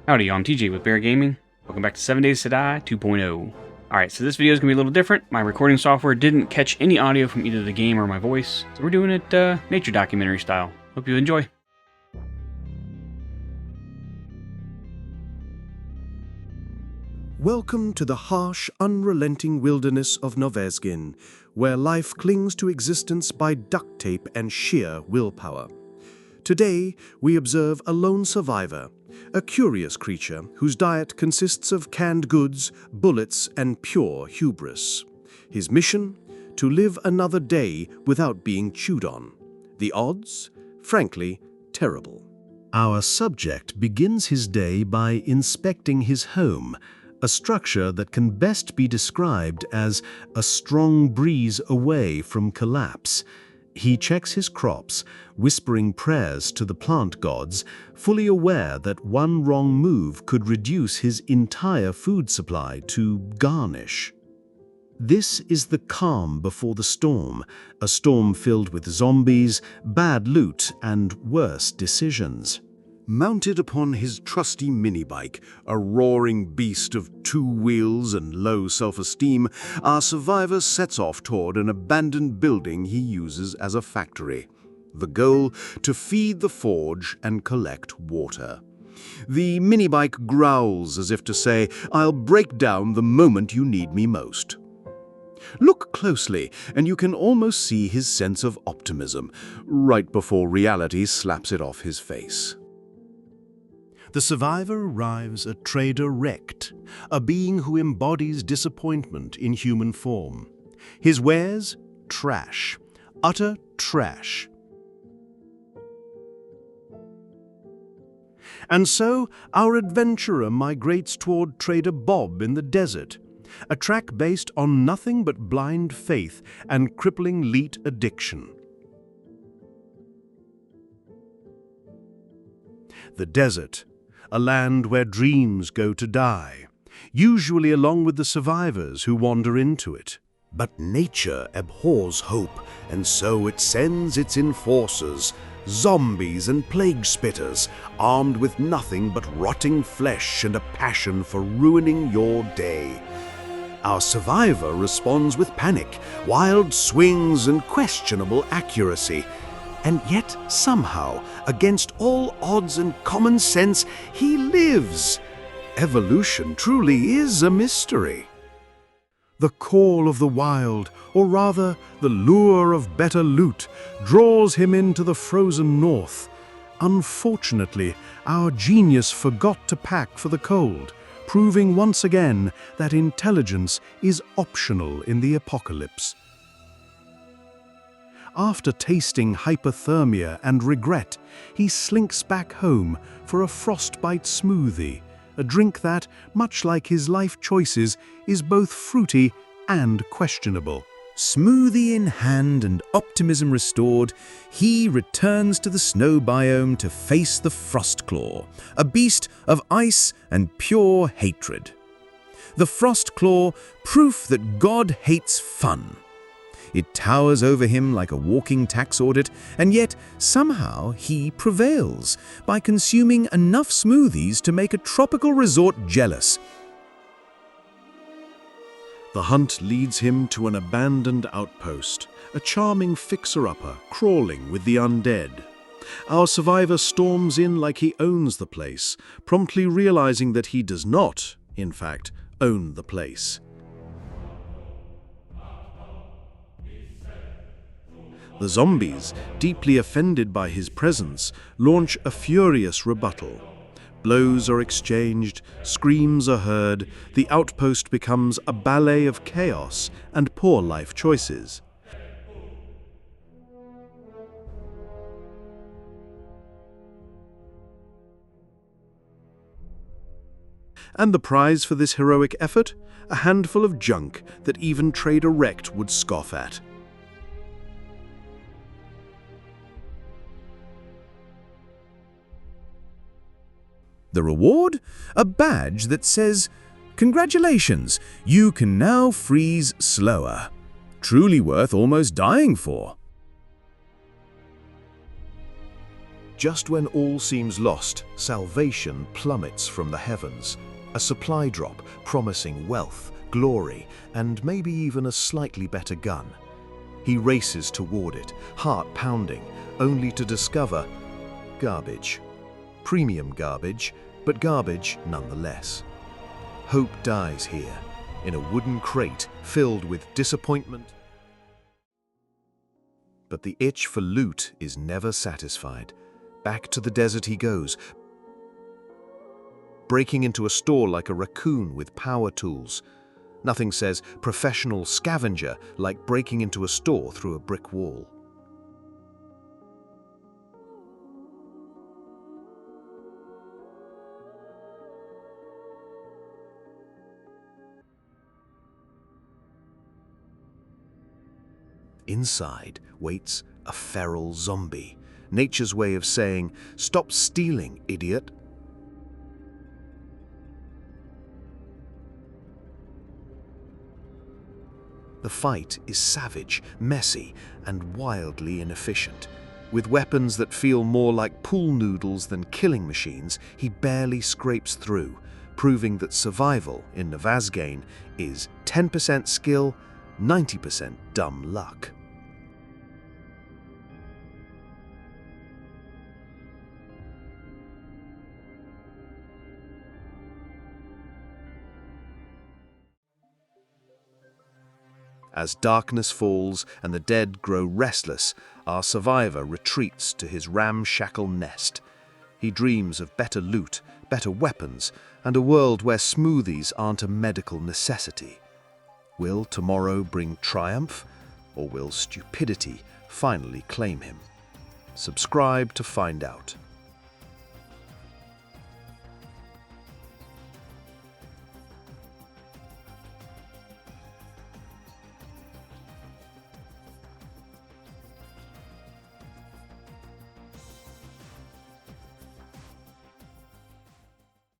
Howdy, I'm TJ with Bear Gaming. Welcome back to 7 Days to Die 2.0. Alright, so this video is going to be a little different. My recording software didn't catch any audio from either the game or my voice, so we're doing it nature documentary style. Hope you enjoy. Welcome to the harsh, unrelenting wilderness of Novezgin, where life clings to existence by duct tape and sheer willpower. Today, we observe a lone survivor, a curious creature whose diet consists of canned goods, bullets, and pure hubris. His mission? To live another day without being chewed on. The odds? Frankly, terrible. Our subject begins his day by inspecting his home, a structure that can best be described as a strong breeze away from collapse. He checks his crops, whispering prayers to the plant gods, fully aware that one wrong move could reduce his entire food supply to garnish. This is the calm before the storm, a storm filled with zombies, bad loot, and worse decisions. Mounted upon his trusty mini-bike, a roaring beast of 2 wheels and low self-esteem, our survivor sets off toward an abandoned building he uses as a factory. The goal? To feed the forge and collect water. The mini-bike growls as if to say, "I'll break down the moment you need me most." Look closely, and you can almost see his sense of optimism, right before reality slaps it off his face. The survivor arrives a trader wrecked, a being who embodies disappointment in human form. His wares? Trash. Utter trash. And so, our adventurer migrates toward Trader Bob in the desert, a track based on nothing but blind faith and crippling leet addiction. The desert, a land where dreams go to die, usually along with the survivors who wander into it. But nature abhors hope, and so it sends its enforcers, zombies and plague spitters, armed with nothing but rotting flesh and a passion for ruining your day. Our survivor responds with panic, wild swings and questionable accuracy. And yet, somehow, against all odds and common sense, he lives. Evolution truly is a mystery. The call of the wild, or rather, the lure of better loot, draws him into the frozen north. Unfortunately, our genius forgot to pack for the cold, proving once again that intelligence is optional in the apocalypse. After tasting hypothermia and regret, he slinks back home for a frostbite smoothie, a drink that, much like his life choices, is both fruity and questionable. Smoothie in hand and optimism restored, he returns to the snow biome to face the Frostclaw, a beast of ice and pure hatred. The Frostclaw, proof that God hates fun. It towers over him like a walking tax audit, and yet somehow he prevails by consuming enough smoothies to make a tropical resort jealous. The hunt leads him to an abandoned outpost, a charming fixer-upper crawling with the undead. Our survivor storms in like he owns the place, promptly realizing that he does not, in fact, own the place. The zombies, deeply offended by his presence, launch a furious rebuttal. Blows are exchanged, screams are heard, the outpost becomes a ballet of chaos and poor life choices. And the prize for this heroic effort? A handful of junk that even Trader Wrecked would scoff at. The reward? A badge that says, "Congratulations, you can now freeze slower." Truly worth almost dying for. Just when all seems lost, salvation plummets from the heavens. A supply drop promising wealth, glory, and maybe even a slightly better gun. He races toward it, heart pounding, only to discover garbage. Premium garbage, but garbage nonetheless. Hope dies here, in a wooden crate filled with disappointment. But the itch for loot is never satisfied. Back to the desert he goes, breaking into a store like a raccoon with power tools. Nothing says professional scavenger like breaking into a store through a brick wall. Inside waits a feral zombie, nature's way of saying, "Stop stealing, idiot." The fight is savage, messy, and wildly inefficient. With weapons that feel more like pool noodles than killing machines, he barely scrapes through, proving that survival in Novazgane is 10% skill, 90% dumb luck. As darkness falls and the dead grow restless, our survivor retreats to his ramshackle nest. He dreams of better loot, better weapons, and a world where smoothies aren't a medical necessity. Will tomorrow bring triumph, or will stupidity finally claim him? Subscribe to find out.